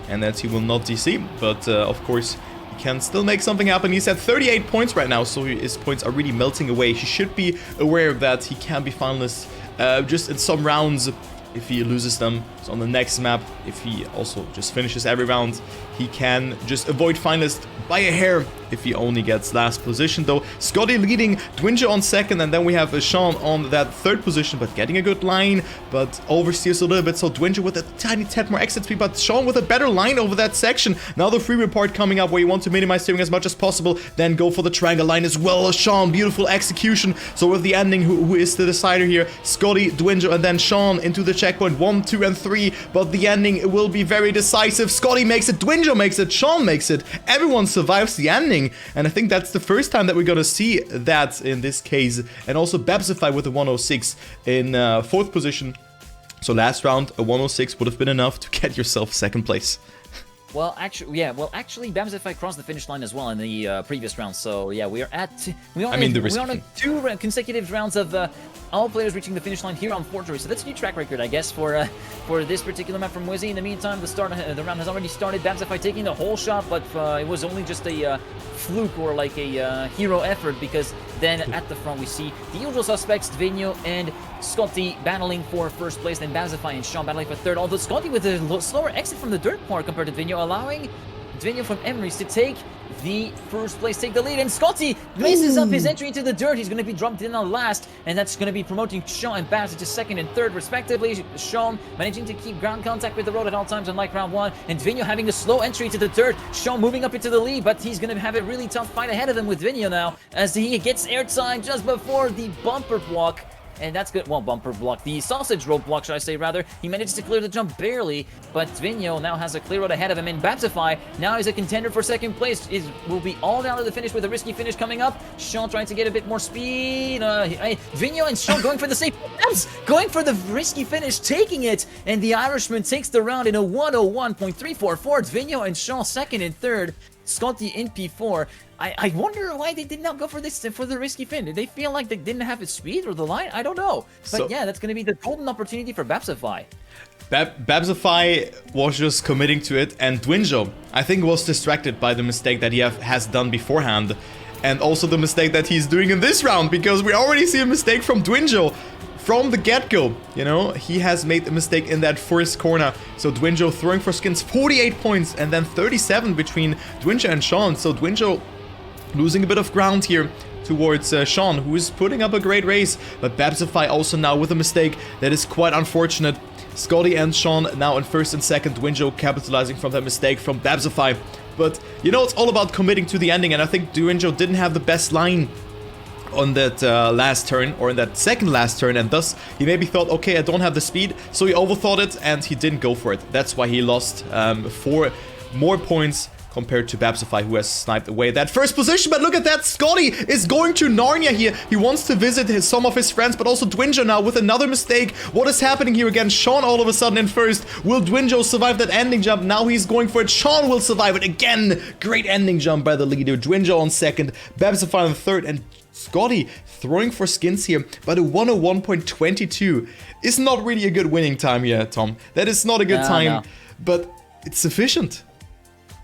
and that he will not DC. But of course, he can still make something happen. He's at 38 points right now, so his points are really melting away. He should be aware that he can be finalist just in some rounds if he loses them. So on the next map, if he also just finishes every round, he can just avoid finalist by a hair if he only gets last position. Though Scottie leading, DvinJo on 2nd, and then we have Sean on that 3rd position, but getting a good line, but oversteers a little bit. So DvinJo with a tiny tad more exit speed, but Sean with a better line over that section. Now the free report coming up where you want to minimize steering as much as possible, then go for the triangle line as well. Sean, beautiful execution. So with the ending, who is the decider here? Scottie, DvinJo, and then Sean into the checkpoint 1, 2, and 3. But the ending will be very decisive. Scottie makes it, DvinJo makes it, Sean makes it. Everyone survives the ending, and I think that's the first time that we're gonna see that in this case. And also Babzify with a 106 in 4th position. So last round, a 106 would have been enough to get yourself 2nd place. Well, actually, Babz crossed the finish line as well in the previous round. So yeah, we're on 2 consecutive rounds of all players reaching the finish line here on Forgery. So that's a new track record, I guess, for this particular map from Wizzy. In the meantime, the round has already started. Babz taking the whole shot, but it was only just a fluke or like a hero effort, because then at the front we see the usual suspects, DvinJo and Scottie battling for first place, then Babz and Sean battling for third. Although Scottie with a slower exit from the dirt part compared to DvinJo, allowing DvinJo from Emery's to take the first place, take the lead, and Scottie messes up his entry into the dirt. He's going to be dropped in on last, and that's going to be promoting Sean and Babz to second and third, respectively. Sean managing to keep ground contact with the road at all times, unlike round 1, and DvinJo having a slow entry to the dirt. Sean moving up into the lead, but he's going to have a really tough fight ahead of him with DvinJo now, as he gets airtime just before the bumper block. And that's good. Well, bumper block. The sausage road block, should I say, rather. He managed to clear the jump barely, but DvinJo now has a clear road ahead of him, and Babz now is a contender for second place. Will be all down to the finish with a risky finish coming up. Sean trying to get a bit more speed. DvinJo and Sean going for the safe. Babz going for the risky finish, taking it, and the Irishman takes the round in a 101.344. DvinJo and Sean second and third. Scottie in P4. I wonder why they did not go for the risky fin. Did they feel like they didn't have its speed or the line? I don't know. But yeah, that's going to be the golden opportunity for Babz. Babz was just committing to it, and DvinJo, I think, was distracted by the mistake that he has done beforehand, and also the mistake that he's doing in this round, because we already see a mistake from DvinJo. From the get-go, you know, he has made a mistake in that first corner. So DvinJo throwing for skins, 48 points, and then 37 between DvinJo and Sean. So DvinJo losing a bit of ground here towards Sean, who is putting up a great race. But Babz also now with a mistake that is quite unfortunate. Scottie and Sean now in first and second. DvinJo capitalizing from that mistake from Babz. But, you know, it's all about committing to the ending, and I think DvinJo didn't have the best line on that last turn, or in that second last turn, and thus he maybe thought, okay, I don't have the speed, so he overthought it and he didn't go for it. That's why he lost 4 more points compared to Babz, who has sniped away that first position. But look at that, Scottie is going to Narnia here. He wants to visit some of his friends, but also DvinJo now with another mistake. What is happening here again? Sean all of a sudden in first. Will DvinJo survive that ending jump? Now he's going for it. Sean will survive it again. Great ending jump by the leader. DvinJo on second, Babz on third, and Scottie throwing for skins here, but a 101.22 is not really a good winning time here, Tom. That is not a good time, but it's sufficient.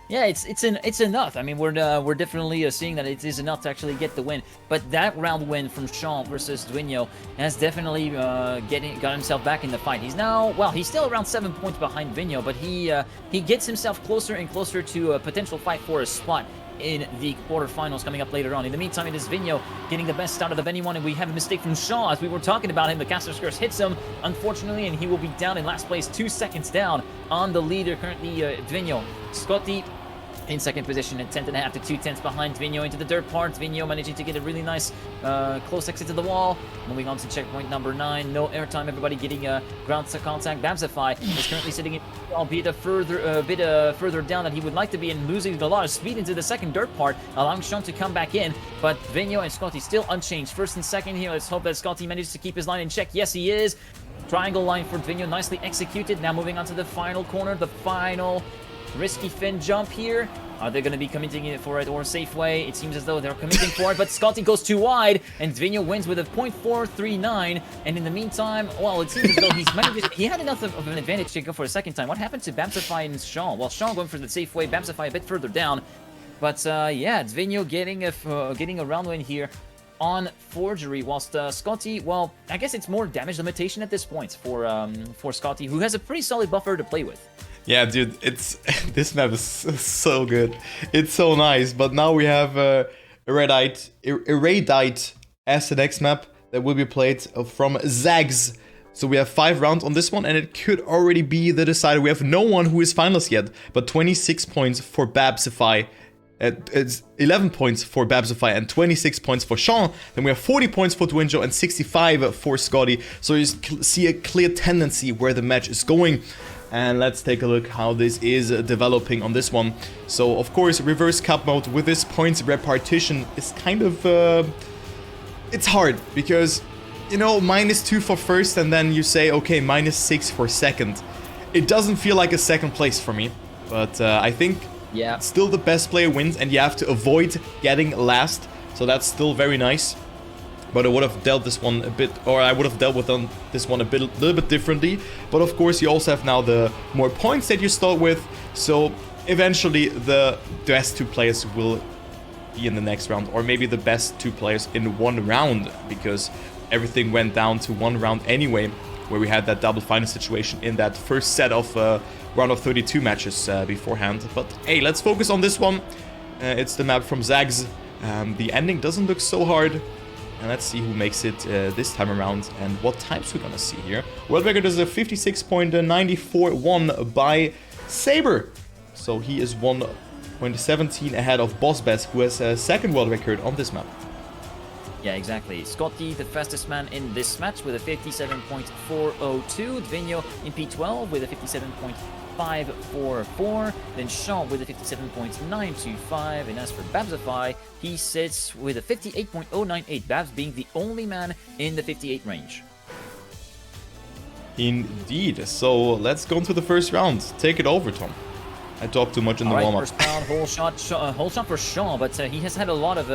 Yeah, it's enough. I mean, we're definitely seeing that it is enough to actually get the win. But that round win from Sean versus DvinJo has definitely got himself back in the fight. He's now, well, he's still around 7 points behind DvinJo, but he gets himself closer and closer to a potential fight for a spot in the quarterfinals coming up later on. In the meantime, it is DvinJo getting the best out of anyone, and we have a mistake from Shaw. As we were talking about him, the caster's curse hits him, unfortunately, and he will be down in last place, 2 seconds down on the leader, currently DvinJo. Scottie in second position at 10.5 to 2/10 behind DvinJo into the dirt part. DvinJo managing to get a really nice close exit to the wall. Moving on to checkpoint number 9. No airtime, everybody getting ground contact. Babz is currently sitting in, albeit a bit further down than he would like to be, and losing a lot of speed into the second dirt part, allowing Sean to come back in. But DvinJo and Scottie still unchanged. First and second here. Let's hope that Scottie manages to keep his line in check. Yes, he is. Triangle line for DvinJo, nicely executed. Now moving on to the final corner, the final risky fin jump here. Are they going to be committing it for it or safe way? It seems as though they're committing for it, but Scottie goes too wide, and DvinJo wins with a .439. And in the meantime, well, it seems as though he had enough of an advantage to go for a second time. What happened to Babz and Sean? Well, Sean going for the safe way, Babz a bit further down. But yeah, DvinJo getting a round win here on Forgery, whilst Scottie, well, I guess it's more damage limitation at this point for Scottie, who has a pretty solid buffer to play with. Yeah, dude, this map is so good. It's so nice, but now we have Erudite as the next map that will be played from Zags. So we have 5 rounds on this one, and it could already be the decider. We have no one who is finalist yet, but 26 points for Babz. It's 11 points for Babz and 26 points for Sean. Then we have 40 points for DvinJo and 65 for Scottie. So you see a clear tendency where the match is going. And let's take a look how this is developing on this one. So, of course, reverse cup mode with this points repartition is kind of... it's hard, because, you know, -2 for first, and then you say, okay, -6 for second. It doesn't feel like a second place for me. But I think Yeah. still the best player wins, and you have to avoid getting last. So that's still very nice. But I would have dealt this one a bit, or I would have dealt with this one a little bit differently. But of course, you also have now the more points that you start with. So eventually, the best 2 players will be in the next round, or maybe the best 2 players in 1 round, because everything went down to 1 round anyway, where we had that double final situation in that first set of round of 32 matches beforehand. But hey, let's focus on this one. It's the map from Zags. The ending doesn't look so hard. And let's see who makes it this time around and what times we're gonna see here. World record is a 56.94 by Saber. So he is 1.17 ahead of Babz, who has a 2nd world record on this map. Yeah, exactly. Scottie, the fastest man in this match with a 57.402. DvinJo in P12 with a 57.544. Then Sean with a 57.925. And as for Babzify, he sits with a 58.098. Babz being the only man in the 58 range. Indeed. So let's go into the first round. Take it over, Tom. I talked too much in the warm-up. First round, whole shot for Sean, but he has had a lot of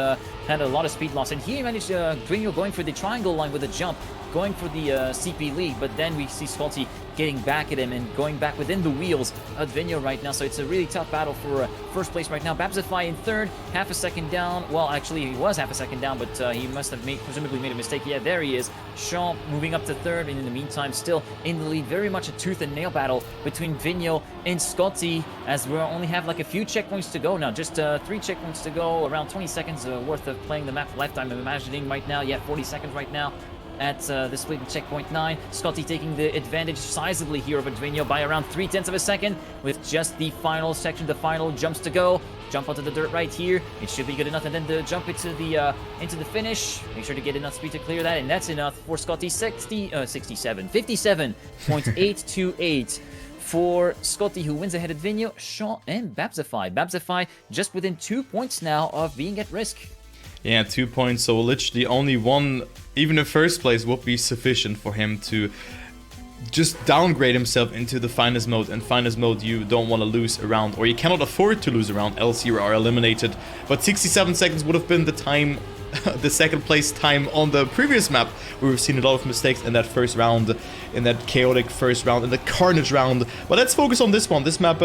speed loss, and he managed DvinJo going for the triangle line with a jump, going for the CP lead, but then we see Scottie getting back at him and going back within the wheels of DvinJo right now. So it's a really tough battle for first place right now. Babzify in 3rd, half a second down. Well, actually, he was half a second down, but he must have presumably made a mistake. Yeah, there he is. Sean moving up to 3rd, and in the meantime, still in the lead. Very much a tooth and nail battle between DvinJo and Scottie, as we only have like a few checkpoints to go now. Just 3 checkpoints to go, around 20 seconds worth of playing the map left. I'm imagining right now. Yeah, 40 seconds right now at the split in checkpoint 9. Scottie taking the advantage sizably here over DvinJo by around 0.3 of a second, with just the final section, the final jumps to go. Jump onto the dirt right here. It should be good enough, and then the jump into the finish. Make sure to get enough speed to clear that, and that's enough for Scottie. 57.828 for Scottie, who wins ahead of DvinJo, Sean, and Babzify. Babzify just within 2 points now of being at risk. Yeah, 2 points, so literally only one, even in first place, would be sufficient for him to just downgrade himself into the finest mode. And finest mode, you don't want to lose a round, or you cannot afford to lose a round, else you are eliminated. But 67 seconds would have been the time, the 2nd place time on the previous map, where we've seen a lot of mistakes in that first round, in that chaotic first round, in the carnage round. But let's focus on this one. This map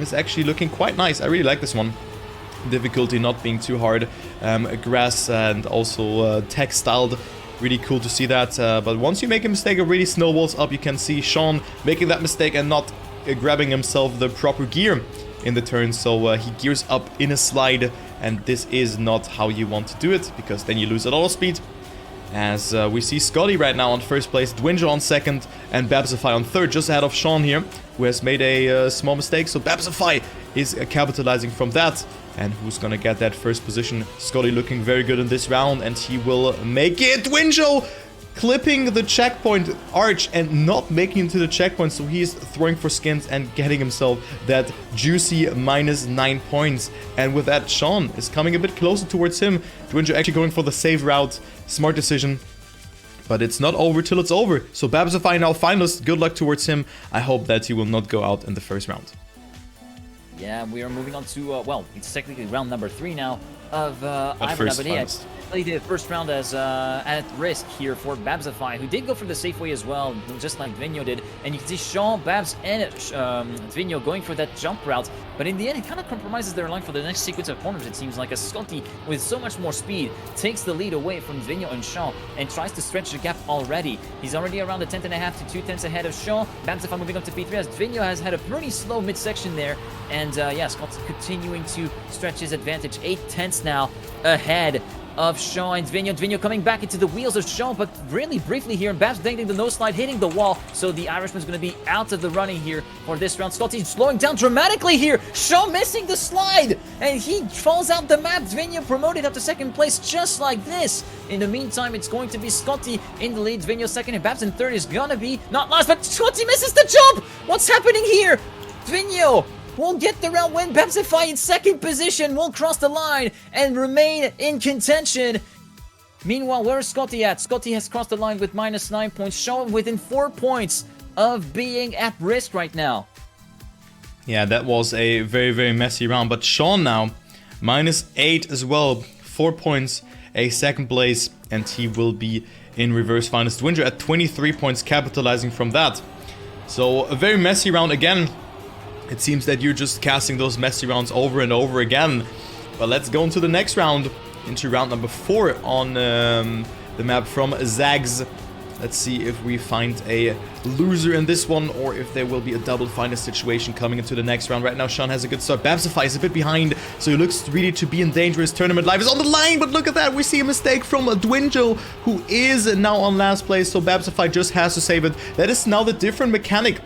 is actually looking quite nice. I really like this one. Difficulty not being too hard, grass and also tech-styled. Really cool to see that, but once you make a mistake, it really snowballs up. You can see Sean making that mistake and not grabbing himself the proper gear in the turn, so he gears up in a slide, and this is not how you want to do it, because then you lose a lot of speed. As we see Scottie right now on 1st place, DvinJo on 2nd, and Babzify on 3rd, just ahead of Sean here, who has made a small mistake. So Babzify is capitalizing from that. And who's gonna get that 1st position? Scottie looking very good in this round, and he will make it. DvinJo clipping the checkpoint arch and not making it to the checkpoint, so he is throwing for skins and getting himself that juicy -9 points. And with that, Sean is coming a bit closer towards him. DvinJo actually going for the safe route. Smart decision. But it's not over till it's over. So Babzify now finalist. Good luck towards him. I hope that he will not go out in the first round. Yeah, we are moving on to, well, it's technically round number 3 now of first but yeah, played the first round as at risk here for Babzify, who did go for the safe way as well, just like DvinJo did. And you can see Sean, Babz, and DvinJo going for that jump route. But in the end, it kind of compromises their line for the next sequence of corners, it seems like, as Scottie, with so much more speed, takes the lead away from DvinJo and Sean and tries to stretch the gap already. He's already around a 10.5 to 2 tenths ahead of Sean. Babzify moving up to P3 as DvinJo has had a pretty slow midsection there. And yeah, Scottie continuing to stretch his advantage. 8 tenths now ahead of Sean and DvinJo. DvinJo coming back into the wheels of Sean, but really briefly here, and Babz dangling the nose slide, hitting the wall. So the Irishman's going to be out of the running here for this round. Scottie slowing down dramatically here. Sean missing the slide, and he falls out the map. DvinJo promoted up to 2nd place just like this. In the meantime, it's going to be Scottie in the lead. DvinJo 2nd, and Babz in 3rd is going to be not last, but Scottie misses the jump. What's happening here? DvinJo will get the round win. Babzify in 2nd position will cross the line and remain in contention. Meanwhile, where's Scottie at? Scottie has crossed the line with -9 points, showing within 4 points of being at risk right now. Yeah, that was a very, very messy round. But Sean now, -8 as well. 4 points, a second place, and he will be in reverse finals. DvinJo at 23 points, capitalizing from that. So a very messy round again. It seems that you're just casting those messy rounds over and over again. But let's go into the next round, into round number 4 on the map from Zags. Let's see if we find a loser in this one, or if there will be a double final situation coming into the next round. Right now, Sean has a good start. Babzify is a bit behind, so he looks really to be in danger. His tournament life is on the line, but look at that. We see a mistake from DvinJo, who is now on last place, so Babzify just has to save it. That is now the different mechanic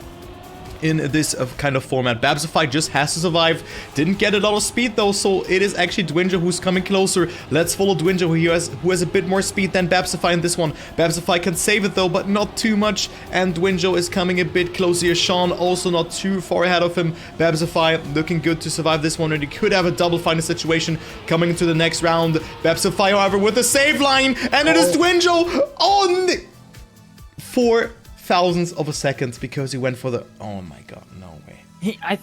in this kind of format. Babzify just has to survive. Didn't get a lot of speed though, so it is actually DvinJo who's coming closer. Let's follow DvinJo, who has a bit more speed than Babzify in this one. Babzify can save it though, but not too much, and DvinJo is coming a bit closer here. Sean also not too far ahead of him. Babzify looking good to survive this one, and he could have a double final situation coming into the next round. Babzify, however, with a save line, and it is DvinJo on 4 thousandths of a second, because he went for the... Oh my god, no way. I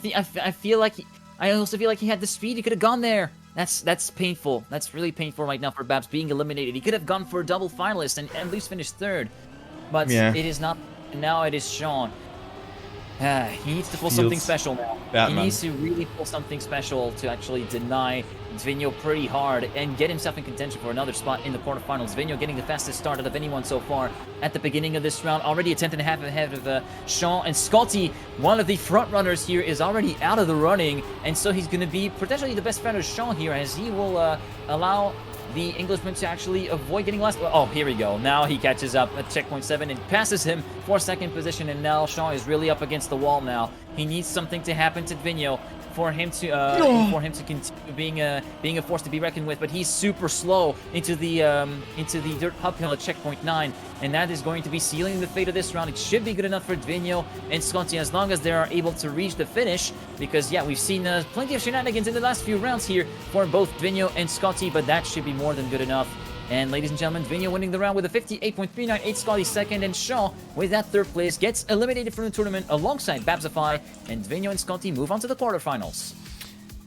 feel like I also feel like he had the speed. He could have gone there. That's painful. That's really painful right now for Babz being eliminated. He could have gone for a double finalist and at least finished 3rd. But yeah, it is not. Now it is Sean. He needs to pull something special now. He needs to really pull something special to actually deny DvinJo pretty hard and get himself in contention for another spot in the quarterfinals. DvinJo getting the fastest start out of anyone so far at the beginning of this round. Already a 10th and a half ahead of Sean, and Scottie, one of the front runners here, is already out of the running, and so he's going to be potentially the best friend of Sean here, as he will allow the Englishman to actually avoid getting last. Oh, here we go. Now he catches up at checkpoint 7 and passes him for 2nd position, and now Sean is really up against the wall now. He needs something to happen to DvinJo for him to continue being a force to be reckoned with, but he's super slow into the dirt uphill at checkpoint 9, and that is going to be sealing the fate of this round. It should be good enough for DvinJo and Scottie as long as they are able to reach the finish, because yeah, we've seen plenty of shenanigans in the last few rounds here for both DvinJo and Scottie, but that should be more than good enough. And ladies and gentlemen, DvinJo winning the round with a 58.398, Scottie 2nd, and Sean with that 3rd place gets eliminated from the tournament alongside Babzify, and DvinJo and Scottie move on to the quarterfinals.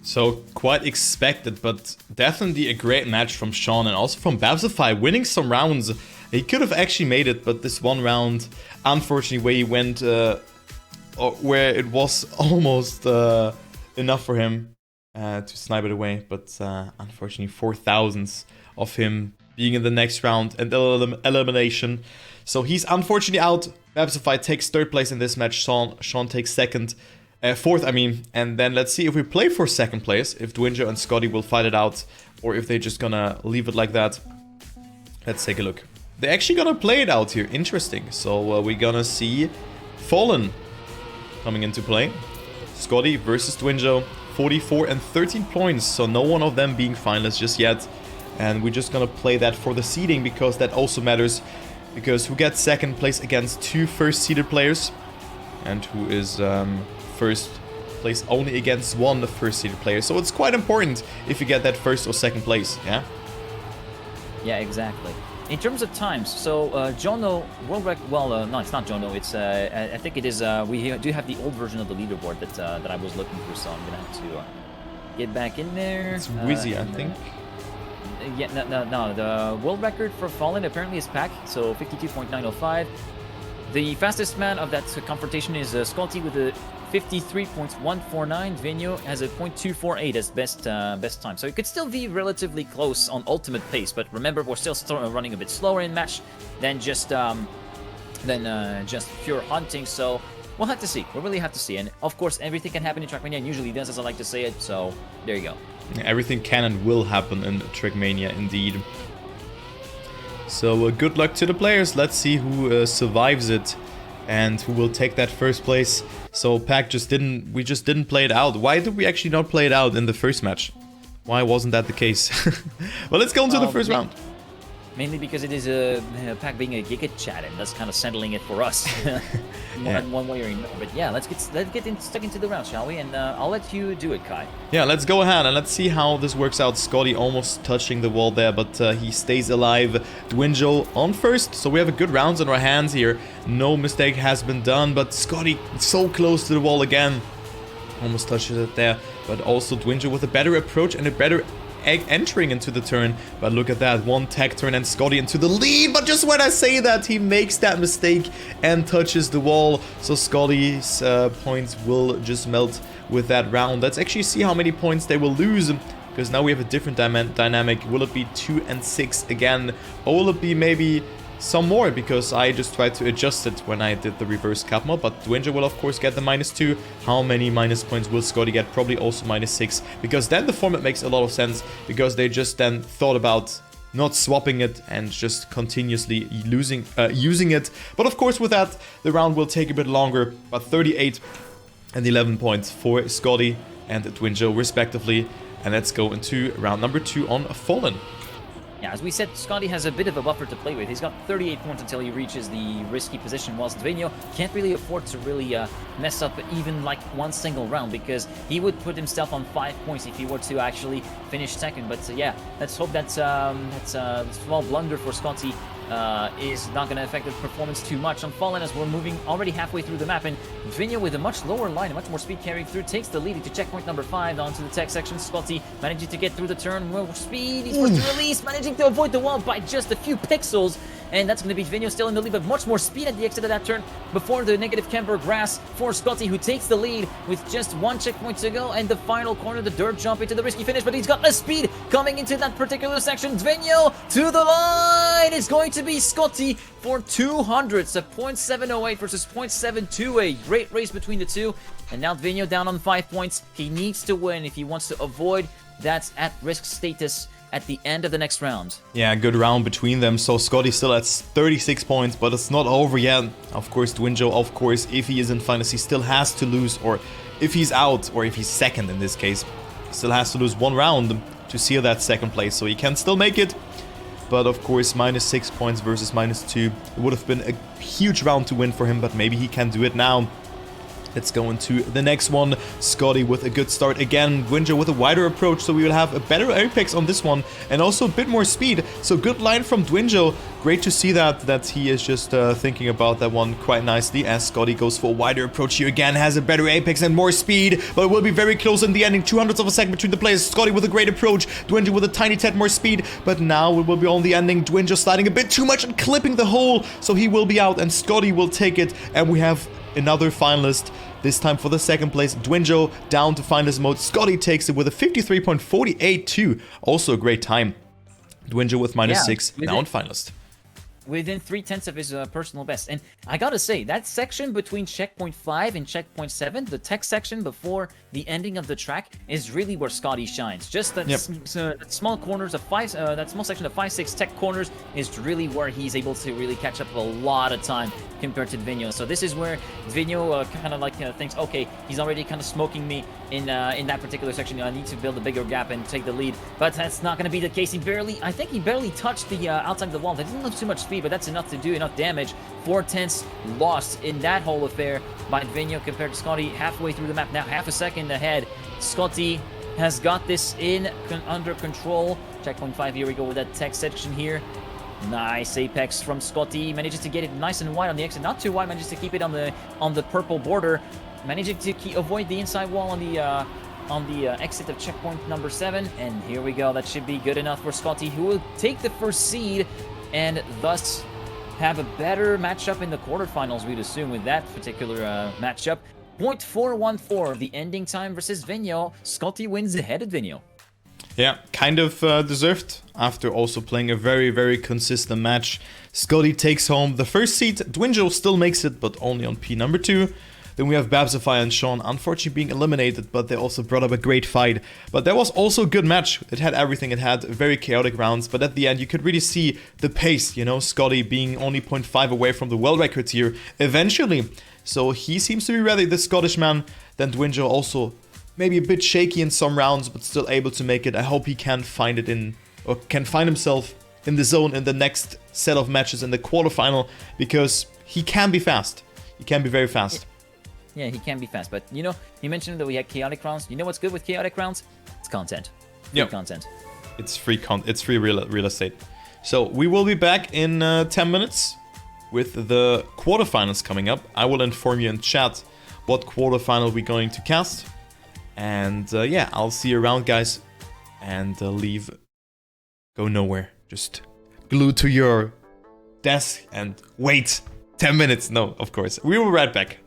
So quite expected, but definitely a great match from Sean and also from Babzify, winning some rounds. He could have actually made it, but this one round, unfortunately, where he went, where it was almost enough for him to snipe it away, but unfortunately 4 thousandths of him being in the next round and elimination. So he's unfortunately out. Babzify takes 3rd place in this match. Sean takes 4th, I mean. And then let's see if we play for 2nd place, if DvinJo and Scottie will fight it out, or if they're just gonna leave it like that. Let's take a look. They're actually gonna play it out here. Interesting. So we're gonna see Fallen coming into play. Scottie versus DvinJo. 44 and 13 points. So no one of them being finalists just yet. And we're just gonna play that for the seeding, because that also matters. Because who gets 2nd place against 2 first-seeded players, and who is 1st place only against 1 first-seeded player. So it's quite important if you get that 1st or 2nd place, yeah? Yeah, exactly. In terms of times, so Jono world record. Well, no, it's not Jono. It's I think it is. We do have the old version of the leaderboard that I was looking for, so I'm gonna have to get back in there. It's Wizzy, I think. Yeah, no. The world record for Fallen apparently is Pack, so 52.905. The fastest man of that confrontation is Scottie with a 53.149. DvinJo has a 0.248 as best time, so it could still be relatively close on ultimate pace. But remember, we're still running a bit slower in match than just pure hunting. So we'll have to see. We'll really have to see. And of course, everything can happen in Trackmania, and usually does, as I like to say it. So there you go. Everything can and will happen in Trackmania, indeed. So good luck to the players. Let's see who survives it and who will take that 1st place. So Pack we just didn't play it out. Why did we actually not play it out in the 1st match? Why wasn't that the case? Well, let's go into the 1st round. Mainly because it is a Pack being a Giga chat, and that's kind of settling it for us. In one way or another. But yeah, let's get stuck into the round, shall we? And I'll let you do it, Kai. Yeah, let's go ahead and let's see how this works out. Scottie almost touching the wall there, but he stays alive. DvinJo on 1st, so we have a good rounds on our hands here. No mistake has been done, but Scottie so close to the wall again. Almost touches it there, but also DvinJo with a better approach and a better entering into the turn. But look at that, one tech turn and Scottie into the lead. But just when I say that, he makes that mistake and touches the wall. So Scottie's points will just melt with that round. Let's actually see how many points they will lose, because now we have a different dynamic. Will it be 2 and 6 again, or will it be maybe some more, because I just tried to adjust it when I did the reverse cap mod. But DvinJo will of course get the -2. How many minus points will Scottie get? Probably also -6, because then the format makes a lot of sense, because they just then thought about not swapping it and just continuously using it. But of course with that, the round will take a bit longer, but 38 and 11 points for Scottie and DvinJo respectively. And let's go into round number 2 on Fallen. Yeah, as we said, Scottie has a bit of a buffer to play with. He's got 38 points until he reaches the risky position, whilst DvinJo can't really afford to really mess up even like one single round, because he would put himself on 5 points if he were to actually finish second. But yeah, let's hope that small blunder for Scottie is not going to affect the performance too much on Fallen, as we're moving already halfway through the map, and DvinJo with a much lower line and much more speed carrying through takes the lead into checkpoint number 5 onto the tech section. Scottie managing to get through the turn, more speed, he's forced to release, managing to avoid the wall by just a few pixels, and that's going to be DvinJo still in the lead, but much more speed at the exit of that turn before the negative camber grass for Scottie, who takes the lead with just 1 checkpoint to go, and the final corner, the dirt jump into the risky finish, but he's got less speed coming into that particular section. DvinJo to the line is going to be Scottie for 200. So 0.708 versus 0.728. Great race between the two. And now DvinJo down on 5 points. He needs to win if he wants to avoid that at-risk status at the end of the next round. Yeah, good round between them. So Scottie still at 36 points, but it's not over yet. Of course, DvinJo, of course, if he is in finals, he still has to lose, or if he's out, or if he's second in this case, still has to lose 1 round to seal that second place. So he can still make it. But of course, -6 points versus -2. It would have been a huge round to win for him, but maybe he can do it now. Let's go into the next one. Scottie with a good start again. DvinJo with a wider approach, so we will have a better apex on this one, and also a bit more speed. So good line from DvinJo. Great to see that he is just thinking about that one quite nicely, as Scottie goes for a wider approach here again, has a better apex and more speed, but it will be very close in the ending. 200ths of a second between the players. Scottie with a great approach, DvinJo with a tiny tad more speed, but now it will be on the ending. DvinJo sliding a bit too much and clipping the hole, so he will be out, and Scottie will take it, and we have another finalist, this time for the second place. DvinJo down to finalist mode. Scottie takes it with a 53.482. Also a great time. DvinJo with -6, now in finalist. Within 3/10 of his personal best. And I gotta say, that section between checkpoint 5 and checkpoint 7, the tech section before the ending of the track, is really where Scottie shines. Just that, that small corners of 5, that small section of 5-6 tech corners is really where he's able to really catch up a lot of time compared to DvinJo. So this is where DvinJo kind of like thinks, okay, he's already kind of smoking me in that particular section. I need to build a bigger gap and take the lead. But that's not going to be the case. I think he barely touched the outside of the wall. They didn't have too much speed, but that's enough to do enough damage. 4/10 lost in that whole affair by DvinJo compared to Scottie halfway through the map. Now half a second ahead. Scottie has got this under control. Checkpoint 5, here we go with that tech section here. Nice apex from Scottie. Manages to get it nice and wide on the exit. Not too wide, manages to keep it on the purple border. Managing to avoid the inside wall on the exit of checkpoint number 7. And here we go. That should be good enough for Scottie, who will take the first seed and thus have a better matchup in the quarterfinals, we'd assume, with that particular matchup. 0.414, the ending time versus DvinJo. Scottie wins ahead of DvinJo. Yeah, kind of deserved after also playing a very, very consistent match. Scottie takes home the first seed. DvinJo still makes it, but only on P number 2. Then we have Babz and Sean, unfortunately being eliminated, but they also brought up a great fight. But that was also a good match. It had everything. It had very chaotic rounds, but at the end you could really see the pace, you know, Scottie being only 0.5 away from the world record here eventually. So he seems to be ready, the Scottish man. Then DvinJo also maybe a bit shaky in some rounds, but still able to make it. I hope he can find it or can find himself in the zone in the next set of matches in the quarterfinal, because he can be fast. He can be very fast. Yeah, he can be fast, but you know, you mentioned that we had chaotic rounds. You know what's good with chaotic rounds? It's content. Free content. It's free real estate. So we will be back in 10 minutes with the quarterfinals coming up. I will inform you in chat what quarterfinal we're going to cast. And yeah, I'll see you around, guys. And leave. Go nowhere. Just glued to your desk and wait 10 minutes. No, of course. We will be right back.